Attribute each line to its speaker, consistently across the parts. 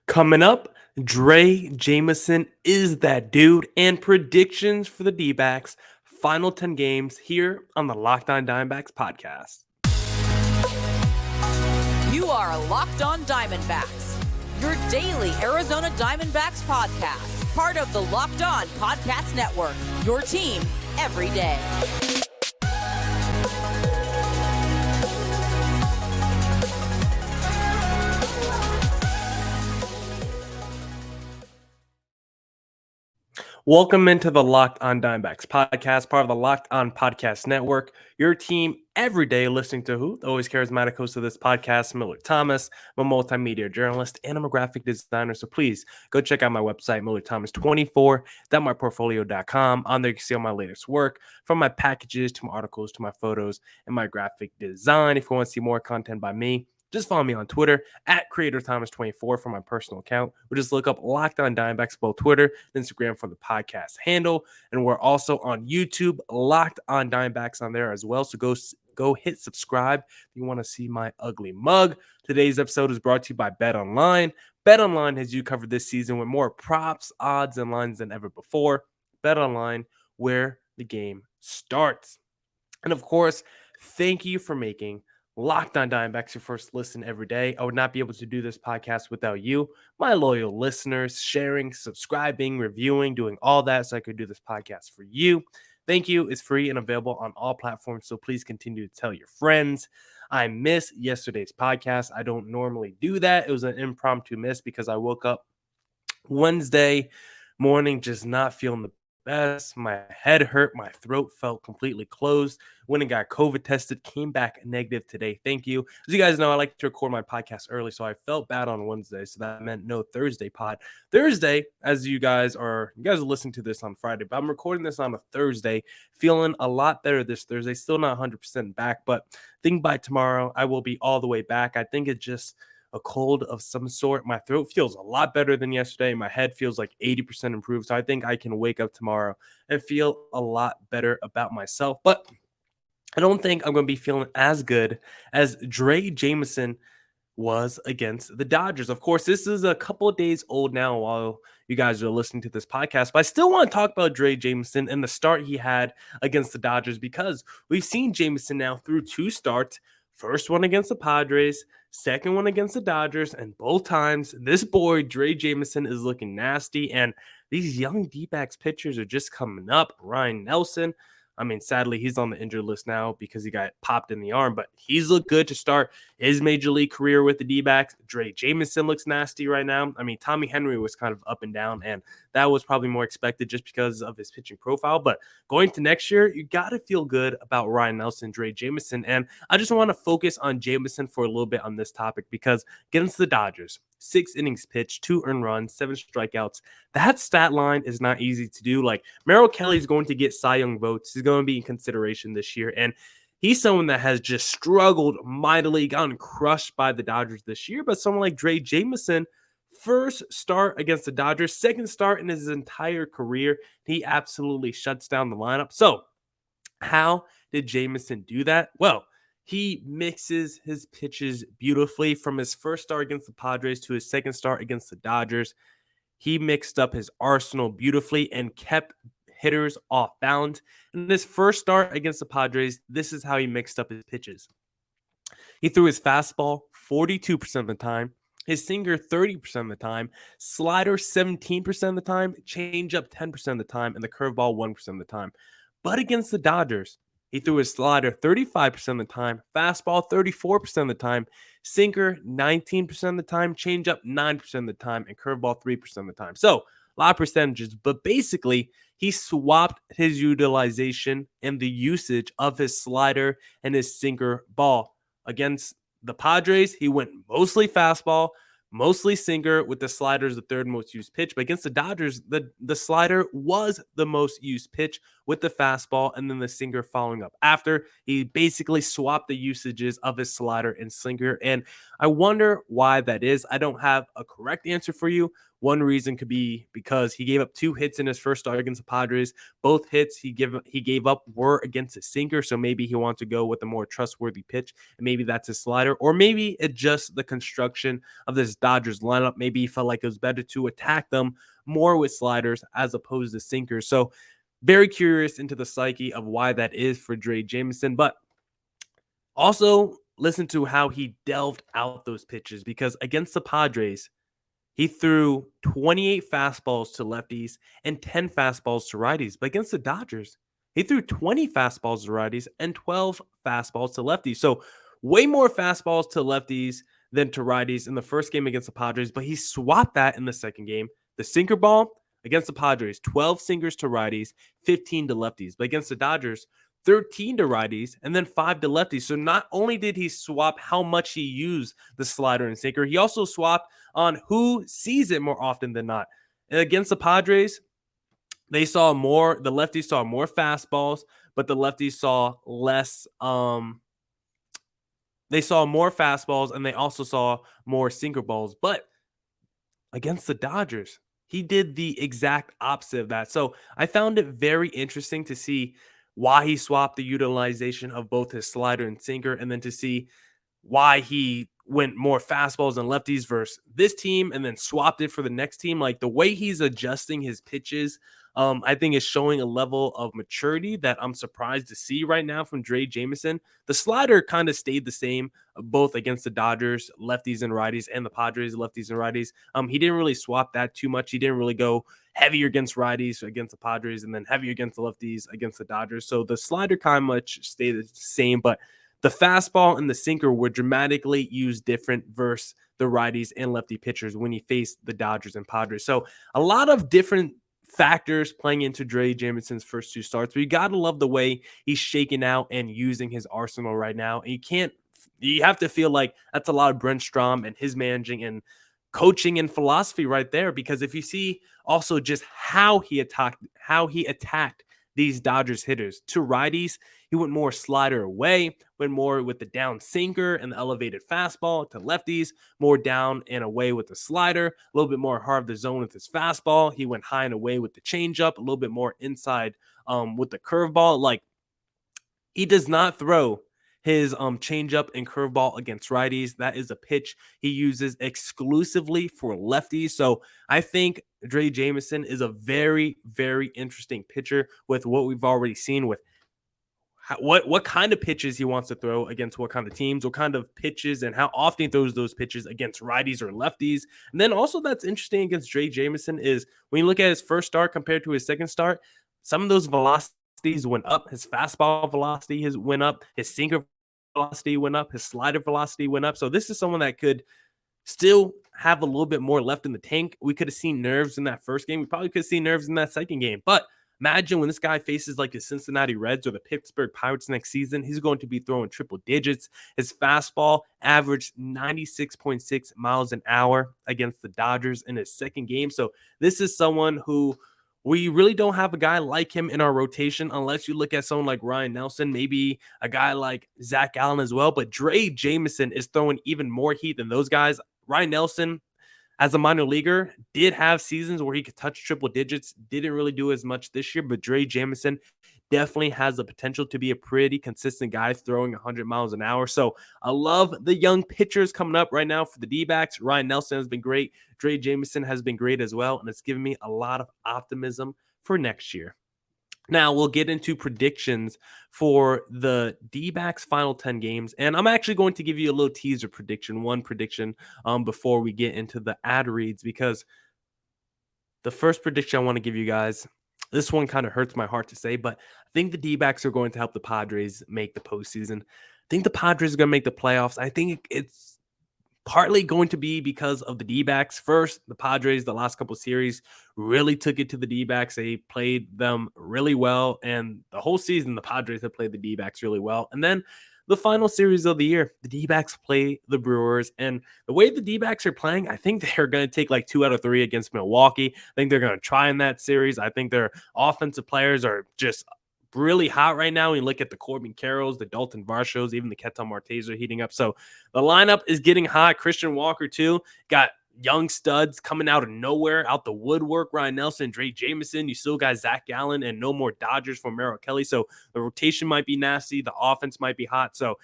Speaker 1: Coming up, Drey Jameson is that dude, and predictions for the D-backs, final 10 games here on the Locked On Diamondbacks podcast.
Speaker 2: You are Locked On Diamondbacks, your daily Arizona Diamondbacks podcast, part of the Locked On Podcast Network, your team every day.
Speaker 1: Welcome into the Locked On Diamondbacks podcast, part of the Locked On Podcast Network, your team every day listening to who? The always charismatic host of this podcast, Millard Thomas. I'm a multimedia journalist and I'm a graphic designer, so please go check out my website, millardthomas24.myportfolio.com. On there you can see all my latest work, from my packages to my articles to my photos and my graphic design. If you want to see more content by me, just follow me on Twitter at CreatorThomas24 for my personal account. Or just look up Locked On Diamondbacks, both Twitter and Instagram for the podcast handle. And we're also on YouTube, Locked On Diamondbacks on there as well. So go hit subscribe if you want to see my ugly mug. Today's episode is brought to you by BetOnline. BetOnline has you covered this season with more props, odds, and lines than ever before. BetOnline, where the game starts. And of course, thank you for making Locked On Diamondbacks your first listen every day. I would not be able to do this podcast without you, my loyal listeners, sharing, subscribing, reviewing, doing all that so I could do this podcast for you. Thank you. It's free and available on all platforms, so please continue to tell your friends. I missed yesterday's podcast. I don't normally do that. It was an impromptu miss because I woke up Wednesday morning just not feeling the best. My head hurt. My throat felt completely closed. Went and got COVID tested. Came back negative today. Thank you. As you guys know, I like to record my podcast early, so I felt bad on Wednesday. So that meant no Thursday pod. Thursday, as you guys are listening to this on Friday, but I'm recording this on a Thursday. Feeling a lot better this Thursday. Still not 100% back, but I think by tomorrow I will be all the way back. I think it's just a cold of some sort. My throat feels a lot better than yesterday. My head feels like 80% improved. So I think I can wake up tomorrow and feel a lot better about myself. But I don't think I'm going to be feeling as good as Drey Jameson was against the Dodgers. Of course, this is a couple of days old now while you guys are listening to this podcast, but I still want to talk about Drey Jameson and the start he had against the Dodgers because we've seen Jameson now through two starts. First one against the Padres, second one against the Dodgers, and both times this boy, Drey Jameson, is looking nasty, and these young D-backs pitchers are just coming up. Ryan Nelson, I mean, sadly, he's on the injured list now because he got popped in the arm, but he's looked good to start his major league career with the D-backs. Drey Jameson looks nasty right now. I mean, Tommy Henry was kind of up and down, and that was probably more expected just because of his pitching profile. But going to next year, you got to feel good about Ryan Nelson, Drey Jameson, and I just want to focus on Jameson for a little bit on this topic because against the Dodgers, 6 innings pitched, 2 earned runs, 7 strikeouts. That stat line is not easy to do. Like, Merrill Kelly is going to get Cy Young votes. He's going to be in consideration this year. And he's someone that has just struggled mightily, gotten crushed by the Dodgers this year. But someone like Drey Jameson, first start against the Dodgers, second start in his entire career, he absolutely shuts down the lineup. So how did Jameson do that? Well, he mixes his pitches beautifully from his first start against the Padres to his second start against the Dodgers. He mixed up his arsenal beautifully and kept hitters off balance. In this first start against the Padres, this is how he mixed up his pitches. He threw his fastball 42% of the time, his sinker 30% of the time, slider 17% of the time, changeup 10% of the time, and the curveball 1% of the time. But against the Dodgers, he threw his slider 35% of the time, fastball 34% of the time, sinker 19% of the time, changeup 9% of the time, and curveball 3% of the time. So a lot of percentages, but basically he swapped his utilization and the usage of his slider and his sinker ball. Against the Padres, he went mostly fastball, mostly sinker, with the slider as the third most used pitch. But against the Dodgers, the slider was the most used pitch with the fastball and then the sinker following up after. He basically swapped the usages of his slider and sinker. And I wonder why that is. I don't have a correct answer for you. One reason could be because he gave up 2 hits in his first start against the Padres. Both hits he gave up were against a sinker, so maybe he wants to go with a more trustworthy pitch, and maybe that's his slider, or maybe it's just the construction of this Dodgers lineup. Maybe he felt like it was better to attack them more with sliders as opposed to sinkers. So very curious into the psyche of why that is for Drey Jameson, but also listen to how he delved out those pitches, because against the Padres, he threw 28 fastballs to lefties and 10 fastballs to righties. But against the Dodgers, he threw 20 fastballs to righties and 12 fastballs to lefties. So way more fastballs to lefties than to righties in the first game against the Padres. But he swapped that in the second game. The sinker ball against the Padres, 12 sinkers to righties, 15 to lefties. But against the Dodgers, 13 to righties, and then 5 to lefties. So not only did he swap how much he used the slider and sinker, he also swapped on who sees it more often than not. And against the Padres, the lefties saw more fastballs, but the lefties saw less. They saw more fastballs, and they also saw more sinker balls. But against the Dodgers, he did the exact opposite of that. So I found it very interesting to see why he swapped the utilization of both his slider and sinker, and then to see why he went more fastballs and lefties versus this team and then swapped it for the next team. Like the way he's adjusting his pitches, I think is showing a level of maturity that I'm surprised to see right now from Drey Jameson. The slider kind of stayed the same, both against the Dodgers, lefties and righties, and the Padres, lefties and righties. He didn't really swap that too much. He didn't really go heavier against righties against the Padres and then heavier against the lefties against the Dodgers. So the slider kind of much stayed the same, but the fastball and the sinker were dramatically used different versus the righties and lefty pitchers when he faced the Dodgers and Padres. So a lot of different factors playing into Drey Jameson's first 2 starts, but you got to love the way he's shaking out and using his arsenal right now. And you have to feel like that's a lot of Brent Strom and his managing and coaching and philosophy right there, because if you see also just how he attacked these Dodgers hitters. To righties, he went more slider away, went more with the down sinker and the elevated fastball. To lefties, more down and away with the slider, a little bit more hard of the zone with his fastball. He went high and away with the changeup, a little bit more inside with the curveball. Like, he does not throw his changeup and curveball against righties. That is a pitch he uses exclusively for lefties. So I think Drey Jameson is a very, very interesting pitcher with what we've already seen with what kind of pitches he wants to throw against what kind of teams, what kind of pitches, and how often he throws those pitches against righties or lefties. And then also that's interesting against Drey Jameson is when you look at his first start compared to his second start, some of those velocities went up. His fastball velocity went up. His sinker velocity went up. His slider velocity went up. So this is someone that could still have a little bit more left in the tank. We could have seen nerves in that first game. We probably could have seen nerves in that second game. But imagine when this guy faces like the Cincinnati Reds or the Pittsburgh Pirates next season, he's going to be throwing triple digits. His fastball averaged 96.6 miles an hour against the Dodgers in his second game. So this is someone who we really don't have a guy like him in our rotation unless you look at someone like Ryan Nelson, maybe a guy like Zach Allen as well. But Drey Jameson is throwing even more heat than those guys. Ryan Nelson, as a minor leaguer, did have seasons where he could touch triple digits. Didn't really do as much this year, but Drey Jameson definitely has the potential to be a pretty consistent guy throwing 100 miles an hour. So I love the young pitchers coming up right now for the D-backs. Ryan Nelson has been great. Drey Jameson has been great as well, and it's given me a lot of optimism for next year. Now we'll get into predictions for the D-backs final 10 games, and I'm actually going to give you a little teaser prediction, one prediction before we get into the ad reads, because the first prediction I want to give you guys, this one kind of hurts my heart to say, but I think the D-backs are going to help the Padres make the postseason. I think the Padres are going to make the playoffs. I think it's partly going to be because of the D-backs. First, the Padres, the last couple of series, really took it to the D-backs. They played them really well, and the whole season, the Padres have played the D-backs really well. And then the final series of the year, the D-backs play the Brewers, and the way the D-backs are playing, I think they're going to take like 2 out of 3 against Milwaukee. I think they're going to try in that series. I think their offensive players are just really hot right now. When you look at the Corbin Carrolls, the Dalton Varshos, even the Ketel Martes are heating up. So the lineup is getting hot. Christian Walker, too, got young studs coming out of nowhere, out the woodwork. Ryan Nelson, Drey Jameson. You still got Zach Gallen and no more Dodgers for Merrill Kelly. So the rotation might be nasty. The offense might be hot. So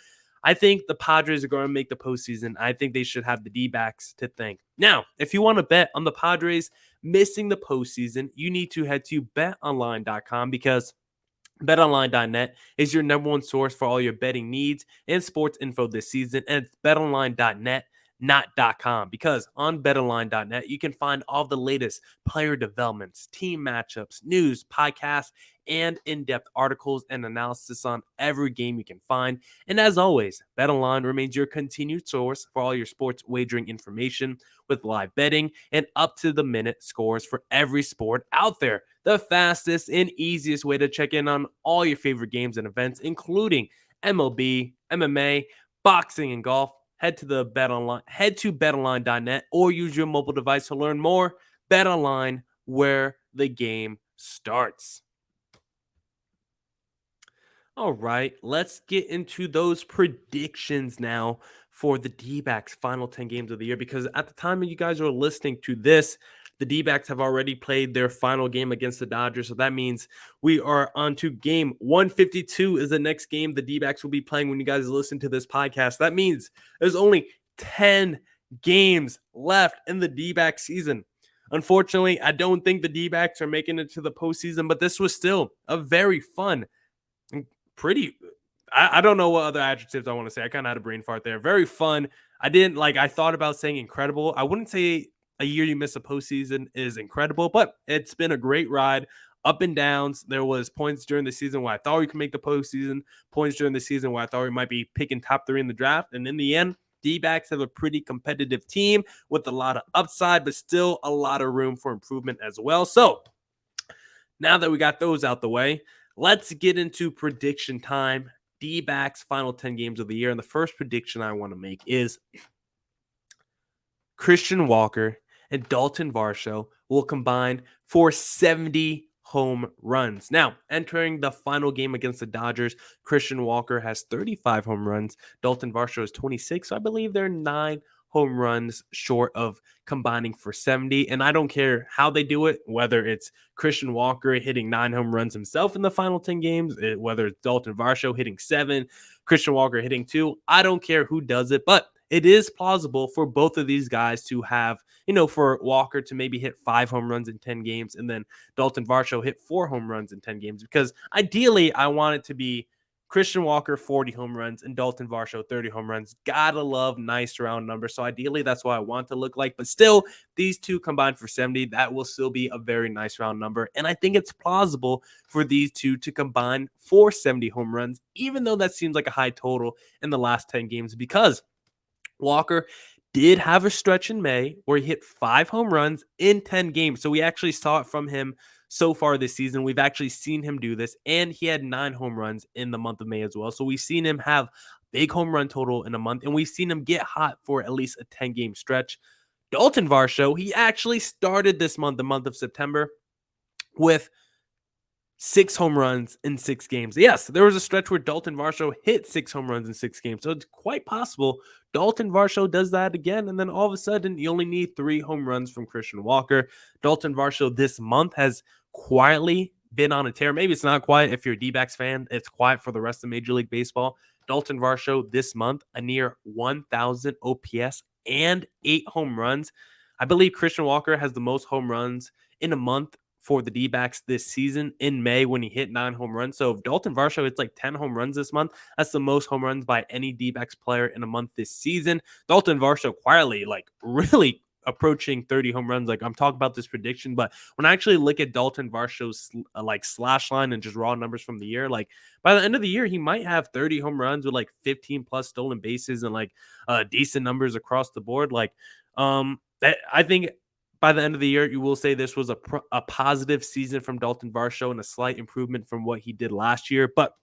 Speaker 1: I think the Padres are going to make the postseason. I think they should have the D-backs to thank. Now, if you want to bet on the Padres missing the postseason, you need to head to betonline.com because BetOnline.net is your number one source for all your betting needs and sports info this season. And it's betonline.net, not .com, because on betonline.net, you can find all the latest player developments, team matchups, news, podcasts, and in-depth articles and analysis on every game you can find. And as always, BetOnline remains your continued source for all your sports wagering information with live betting and up-to-the-minute scores for every sport out there. The fastest and easiest way to check in on all your favorite games and events, including MLB, MMA, boxing, and golf. Head to betonline.net or use your mobile device to learn more. BetOnline, where the game starts. All right, let's get into those predictions now for the D-backs final 10 games of the year, because at the time you guys are listening to this, the D-backs have already played their final game against the Dodgers. So that means we are on to game 152 is the next game the D-backs will be playing when you guys listen to this podcast. That means there's only 10 games left in the D-back season. Unfortunately, I don't think the D-backs are making it to the postseason, but this was still a very fun, I don't know what other adjectives I want to say. I kind of had a brain fart there. Very fun. I thought about saying incredible. I wouldn't say a year you miss a postseason is incredible, but it's been a great ride. Up and downs. There was points during the season where I thought we could make the postseason, points during the season where I thought we might be picking top 3 in the draft. And in the end, D-backs have a pretty competitive team with a lot of upside, but still a lot of room for improvement as well. So now that we got those out the way, let's get into prediction time. D-backs final 10 games of the year. And the first prediction I want to make is Christian Walker and Dalton Varsho will combine for 70 home runs. Now, entering the final game against the Dodgers, Christian Walker has 35 home runs. Dalton Varsho is 26. So I believe they're 9 home runs short of combining for 70. And I don't care how they do it, whether it's Christian Walker hitting 9 home runs himself in the final 10 games, whether it's Dalton Varsho hitting 7, Christian Walker hitting 2. I don't care who does it, but it is plausible for both of these guys to have, for Walker to maybe hit 5 home runs in 10 games and then Dalton Varsho hit 4 home runs in 10 games, because ideally I want it to be Christian Walker 40 home runs and Dalton Varsho 30 home runs. Gotta love nice round numbers. So ideally that's what I want to look like. But still, these two combined for 70, that will still be a very nice round number. And I think it's plausible for these two to combine for 70 home runs, even though that seems like a high total in the last 10 games, because Walker did have a stretch in May where he hit 5 home runs in 10 games. So we actually saw it from him so far this season. We've actually seen him do this, and he had 9 home runs in the month of May as well. So we've seen him have big home run total in a month, and we've seen him get hot for at least a 10-game stretch. Dalton Varsho, he actually started this month, the month of September, with 6 home runs in 6 games. Yes, there was a stretch where Dalton Varsho hit 6 home runs in 6 games. So it's quite possible Dalton Varsho does that again, and then all of a sudden you only need 3 home runs from Christian Walker. Dalton Varsho this month has quietly been on a tear. Maybe it's not quiet if you're a D-backs fan. It's quiet for the rest of Major League Baseball. Dalton Varsho this month, a near 1,000 OPS and 8 home runs. I believe Christian Walker has the most home runs in a month for the D-backs this season in May when he hit 9 home runs. So if Dalton Varsho hits like 10 home runs this month, that's the most home runs by any D-backs player in a month this season. Dalton Varsho quietly, really approaching 30 home runs. I'm talking about this prediction, but when I actually look at Dalton Varsho's slash line and just raw numbers from the year, by the end of the year, he might have 30 home runs with 15 plus stolen bases and decent numbers across the board. I think by the end of the year, you will say this was a positive season from Dalton Varsho and a slight improvement from what he did last year. But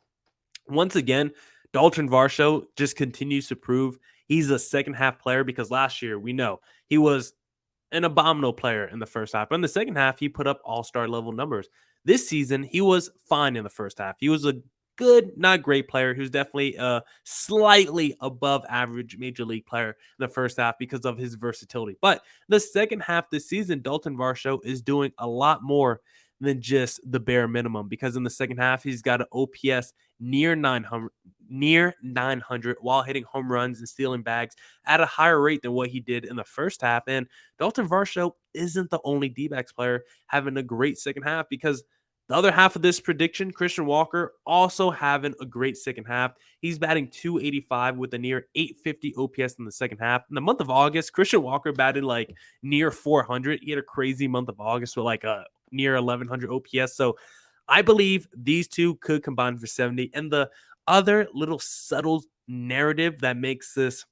Speaker 1: once again, Dalton Varsho just continues to prove he's a second half player, because last year we know he was an abominable player in the first half. But in the second half, he put up all-star level numbers. This season, he was fine in the first half. He was a good, not great player. He was definitely a slightly above average major league player in the first half because of his versatility. But the second half this season, Dalton Varsho is doing a lot more than just the bare minimum, because in the second half, he's got an OPS near 900 while hitting home runs and stealing bags at a higher rate than what he did in the first half. And Dalton Varsho isn't the only D-backs player having a great second half, because the other half of this prediction, Christian Walker, also having a great second half. He's batting 285 with a near 850 OPS in the second half. In the month of August, Christian Walker batted like near 400. He had a crazy month of August with like a near 1100 OPS. So I believe these two could combine for 70. And the other little subtle narrative that makes this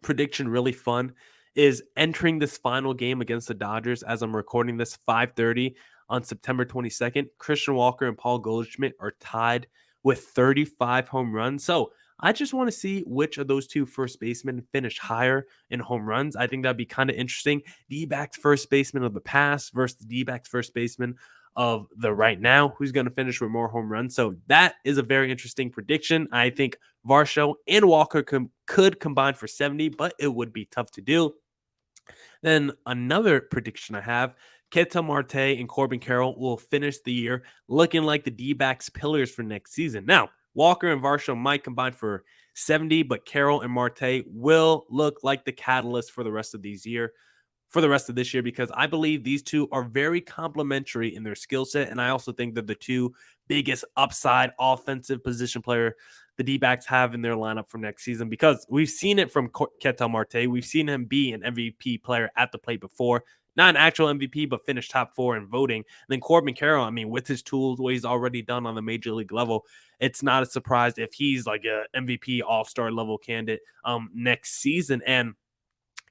Speaker 1: prediction really fun is entering this final game against the Dodgers. As I'm recording this, 5:30 on September 22nd, Christian Walker and Paul Goldschmidt are tied with 35 home runs. So I just want to see which of those two first basemen finish higher in home runs. I think that'd be kind of interesting. D-backs first baseman of the past versus the D-backs first baseman of the right now, who's going to finish with more home runs. So that is a very interesting prediction. I think Varsho and Walker could combine for 70, but it would be tough to do. Then another prediction I have, Ketel Marte and Corbin Carroll will finish the year looking like the D-backs pillars for next season. Now, Walker and Varsho might combine for 70, but Carroll and Marte will look like the catalyst for the rest of this year, because I believe these two are very complementary in their skill set. And I also think that the two biggest upside offensive position player the D-backs have in their lineup for next season, because we've seen it from Ketel Marte. We've seen him be an MVP player at the plate before. Not an actual MVP, but finished top 4 in voting. And then Corbin Carroll, I mean, with his tools, what he's already done on the major league level, it's not a surprise if he's like a MVP all-star level candidate next season. And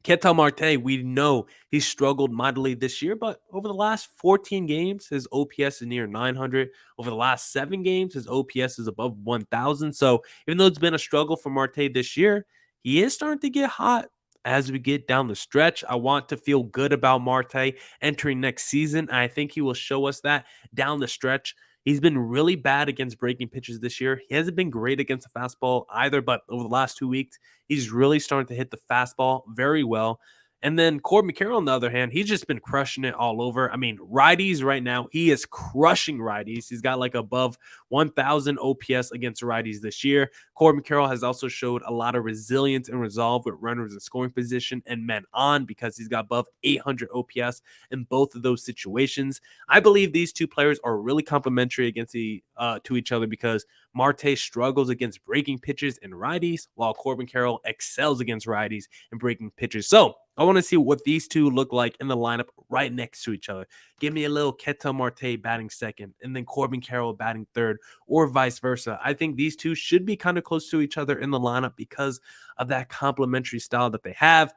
Speaker 1: Ketel Marte, we know he struggled mightily this year, but over the last 14 games, his OPS is near 900. Over the last 7 games, his OPS is above 1,000. So even though it's been a struggle for Marte this year, he is starting to get hot as we get down the stretch. I want to feel good about Marte entering next season. I think he will show us that down the stretch. He's been really bad against breaking pitches this year. He hasn't been great against the fastball either, but over the last 2 weeks, he's really starting to hit the fastball very well. And then Corbin Carroll, on the other hand, he's just been crushing it all over. I mean, righties right now, he is crushing righties. He's got like above 1,000 OPS against righties this year. Corbin Carroll has also showed a lot of resilience and resolve with runners in scoring position and men on, because he's got above 800 OPS in both of those situations. I believe these two players are really complementary against to each other, because Marte struggles against breaking pitches and righties, while Corbin Carroll excels against righties and breaking pitches. So I want to see what these two look like in the lineup right next to each other. Give me a little Ketel Marte batting second and then Corbin Carroll batting third, or vice versa. I think these two should be kind of close to each other in the lineup because of that complementary style that they have.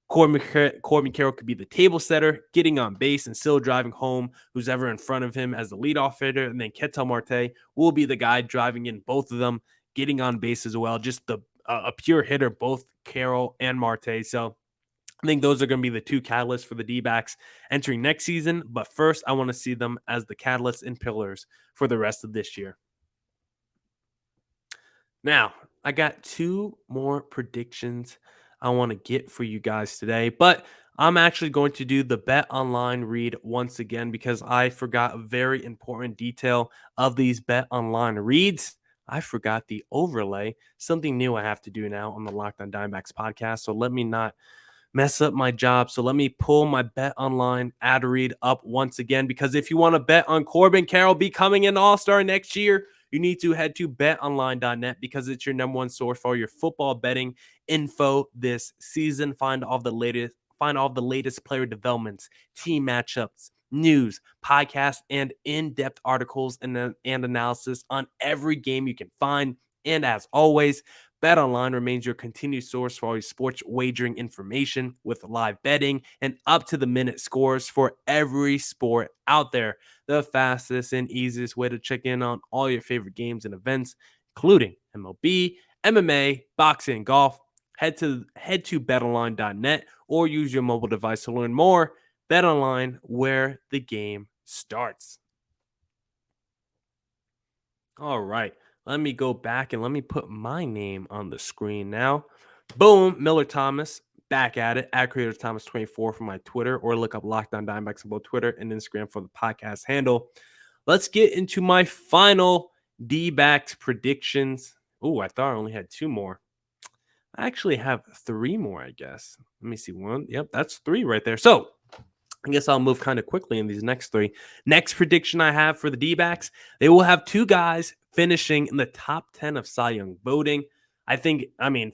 Speaker 1: Corbin Carroll could be the table setter, getting on base and still driving home who's ever in front of him as the leadoff hitter. And then Ketel Marte will be the guy driving in both of them, getting on base as well. Just a pure hitter, both Carroll and Marte. So I think those are going to be the two catalysts for the D-backs entering next season. But first, I want to see them as the catalysts and pillars for the rest of this year. Now, I got 2 more predictions I want to get for you guys today, but I'm actually going to do the Bet Online read once again, because I forgot a very important detail of these Bet Online reads. I forgot the overlay, something new I have to do now on the Locked On Diamondbacks podcast. So let me not mess up my job. So let me pull my Bet Online ad read up once again, because if you want to bet on Corbin Carroll becoming an all-star next year, you need to head to betonline.net, because it's your number one source for your football betting info this season. Find all the latest player developments, team matchups, news, podcasts, and in-depth articles and analysis on every game you can find. And as always, BetOnline remains your continued source for all your sports wagering information, with live betting and up-to-the-minute scores for every sport out there. The fastest and easiest way to check in on all your favorite games and events, including MLB, MMA, boxing, and golf. Head to betonline.net or use your mobile device to learn more. BetOnline, where the game starts. All right. Let me go back and let me put my name on the screen now. Boom. Millard Thomas. Back at it at Creator Thomas 24 for my Twitter, or look up Locked On Diamondbacks on both Twitter and Instagram for the podcast handle. Let's get into my final D-backs predictions. Oh, I thought I only had two more. I actually have three more, I guess. Let me see. One. Yep, that's three right there. So I guess I'll move kind of quickly in these next three. Next prediction I have for the D-backs, they will have two guys finishing in the top 10 of Cy Young voting.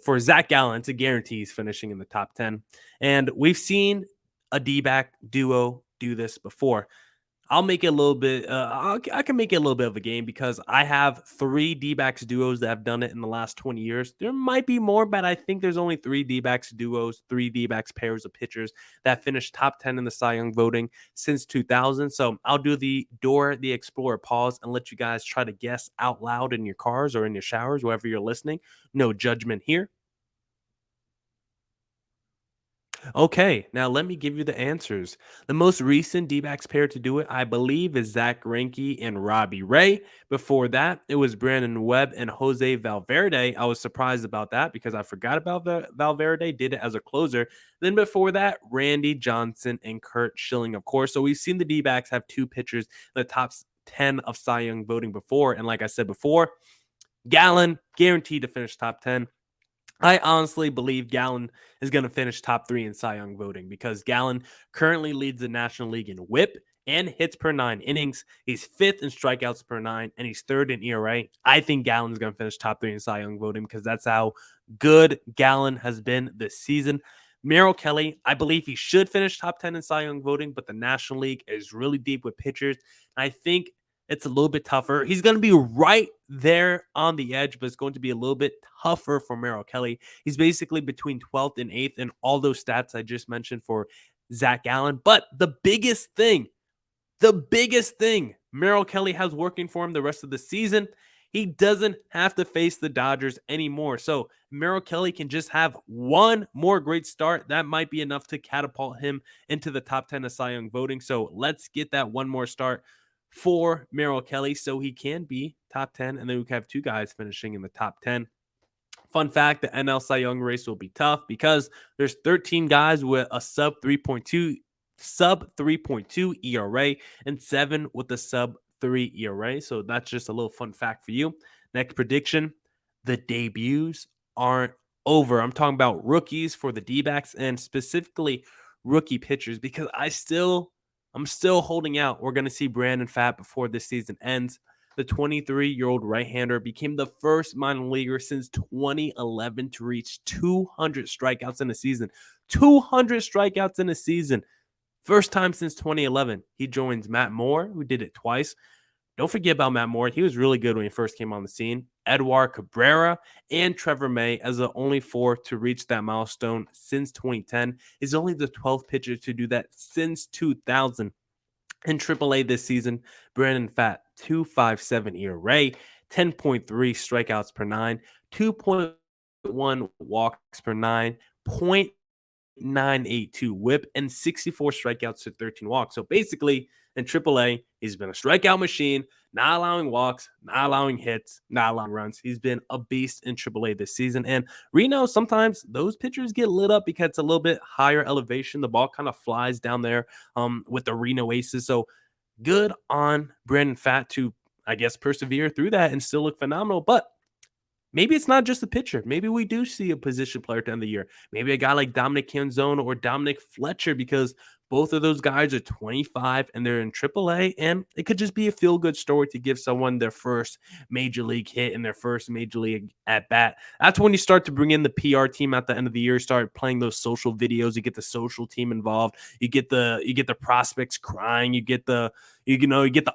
Speaker 1: For Zach Gallen, it's a guarantee he's finishing in the top 10. And we've seen a D-back duo do this before. I'll make it a little bit. I can make it a little bit of a game because I have three D-backs duos that have done it in the last 20 years. There might be more, but I think there's only three D-backs duos, three D-backs pairs of pitchers that finished top 10 in the Cy Young voting since 2000. So I'll do the Dora the Explorer pause and let you guys try to guess out loud in your cars or in your showers, wherever you're listening. No judgment here. Okay, now let me give you the answers. The most recent D-backs pair to do it, I believe, is Zach Greinke and Robbie Ray. Before that, it was Brandon Webb and Jose Valverde. I was surprised about that because I forgot about Valverde, did it as a closer. Then before that, Randy Johnson and Kurt Schilling, of course. So we've seen the D-backs have two pitchers in the top 10 of Cy Young voting before. And like I said before, Gallen guaranteed to finish top 10. I honestly believe Gallen is going to finish top 3 in Cy Young voting because Gallen currently leads the National League in WHIP and hits per 9 innings. He's 5th in strikeouts per 9, and he's 3rd in ERA. I think Gallen is going to finish top 3 in Cy Young voting because that's how good Gallen has been this season. Merrill Kelly, I believe he should finish top 10 in Cy Young voting, but the National League is really deep with pitchers. I think it's a little bit tougher. He's going to be right there on the edge, but it's going to be a little bit tougher for Merrill Kelly. He's basically between 12th and 8th in all those stats I just mentioned for Zach Gallen. But the biggest thing Merrill Kelly has working for him the rest of the season, he doesn't have to face the Dodgers anymore. So Merrill Kelly can just have one more great start. That might be enough to catapult him into the top 10 of Cy Young voting. So let's get that one more start for Merrill Kelly so he can be top 10, and then we can have two guys finishing in the top 10. Fun fact, the NL Cy Young race will be tough because there's 13 guys with a sub 3.2 ERA and 7 with a sub 3 ERA. So that's just a little fun fact for you. Next prediction, the debuts aren't over. I'm talking about rookies for the D-backs and specifically rookie pitchers because I'm still holding out. We're going to see Brandon Pfaadt before this season ends. The 23-year-old right-hander became the first minor leaguer since 2011 to reach 200 strikeouts in a season. 200 strikeouts in a season. First time since 2011. He joins Matt Moore, who did it twice. Don't forget about Matt Moore. He was really good when he first came on the scene. Edward Cabrera and Trevor May as the only 4 to reach that milestone since 2010. Is only the 12th pitcher to do that since 2000. In AAA this season, Brandon Pfaadt, 2.57 ERA, 10.3 strikeouts per 9, 2.1 walks per 9, 0.982 whip, and 64 strikeouts to 13 walks. So basically, in AAA, he's been a strikeout machine, not allowing walks, not allowing hits, not allowing runs. He's been a beast in AAA this season. And Reno, sometimes those pitchers get lit up because it's a little bit higher elevation. The ball kind of flies down there with the Reno Aces. So good on Brandon Pfaadt to, I guess, persevere through that and still look phenomenal. But maybe it's not just the pitcher. Maybe we do see a position player at the end of the year. Maybe a guy like Dominic Canzone or Dominic Fletcher, because both of those guys are 25 and they're in AAA, and it could just be a feel-good story to give someone their first major league hit and their first major league at-bat. That's when you start to bring in the PR team at the end of the year, start playing those social videos. You get the social team involved. You get the prospects crying. You get the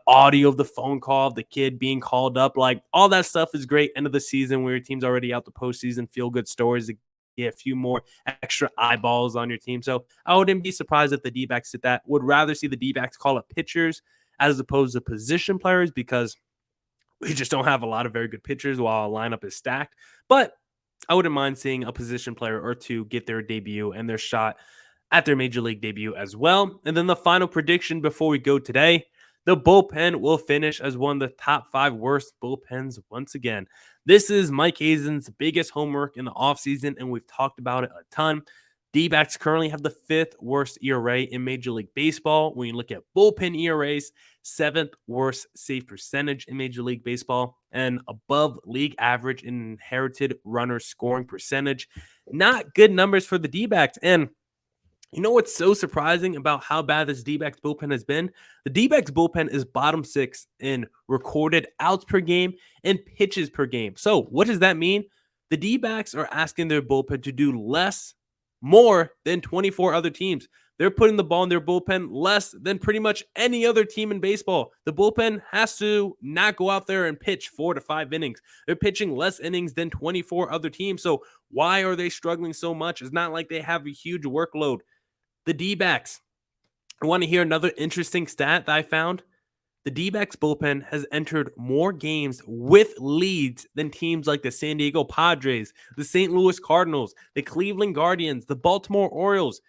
Speaker 1: audio of the phone call of the kid being called up. Like, all that stuff is great. End of the season where your team's already out the postseason, feel-good stories to get a few more extra eyeballs on your team. So I wouldn't be surprised if the D-backs did that. Would rather see the D-backs call up pitchers as opposed to position players because we just don't have a lot of very good pitchers while our lineup is stacked. But I wouldn't mind seeing a position player or two get their debut and their shot at their major league debut as well. And then the final prediction before we go today, the bullpen will finish as one of the top 5 worst bullpens once again. This is Mike Hazen's biggest homework in the offseason, and we've talked about it a ton. D-backs currently have the 5th worst ERA in Major League Baseball. When you look at bullpen ERAs, 7th worst save percentage in Major League Baseball, and above league average in inherited runner scoring percentage. Not good numbers for the D-backs. And you know what's so surprising about how bad this D-backs bullpen has been? The D-backs bullpen is bottom 6 in recorded outs per game and pitches per game. So what does that mean? The D-backs are asking their bullpen to do more than 24 other teams. They're putting the ball in their bullpen less than pretty much any other team in baseball. The bullpen has to not go out there and pitch 4 to 5 innings. They're pitching less innings than 24 other teams. So why are they struggling so much? It's not like they have a huge workload. The D-backs. I want to hear another interesting stat that I found. The D-backs bullpen has entered more games with leads than teams like the San Diego Padres, the St. Louis Cardinals, the Cleveland Guardians, the Baltimore Orioles.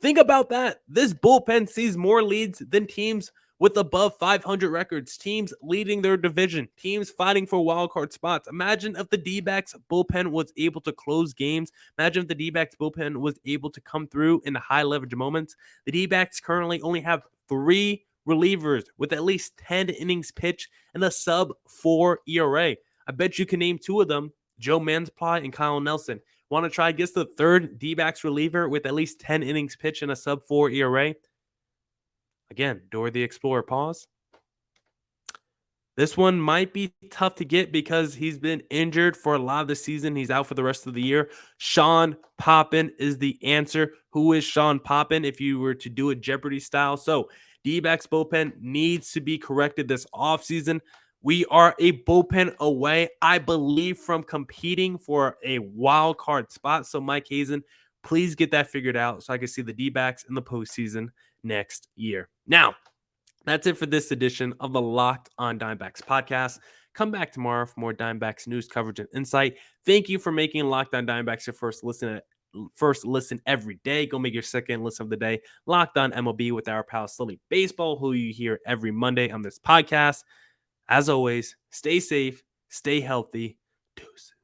Speaker 1: Think about that. This bullpen sees more leads than teams with above 500 records, teams leading their division, teams fighting for wildcard spots. Imagine if the D-backs bullpen was able to close games. Imagine if the D-backs bullpen was able to come through in the high leverage moments. The D-backs currently only have 3 relievers with at least 10 innings pitched and a sub-4 ERA. I bet you can name 2 of them, Joe Mansply and Kyle Nelson. Want to try guess the 3rd D-backs reliever with at least 10 innings pitched and a sub-4 ERA? Again, Dora the Explorer, pause. This one might be tough to get because he's been injured for a lot of the season. He's out for the rest of the year. Sean Poppin is the answer. Who is Sean Poppin if you were to do it Jeopardy style? So D-backs bullpen needs to be corrected this offseason. We are a bullpen away, I believe, from competing for a wild card spot. So Mike Hazen, please get that figured out so I can see the D-backs in the postseason next year. Now, that's it for this edition of the Locked on Diamondbacks podcast. Come back tomorrow for more Diamondbacks news, coverage, and insight. Thank you for making Locked on Diamondbacks your first listen every day. Go make your second listen of the day. Locked on MLB with our pal Sully Baseball, who you hear every Monday on this podcast. As always, stay safe, stay healthy. Deuces.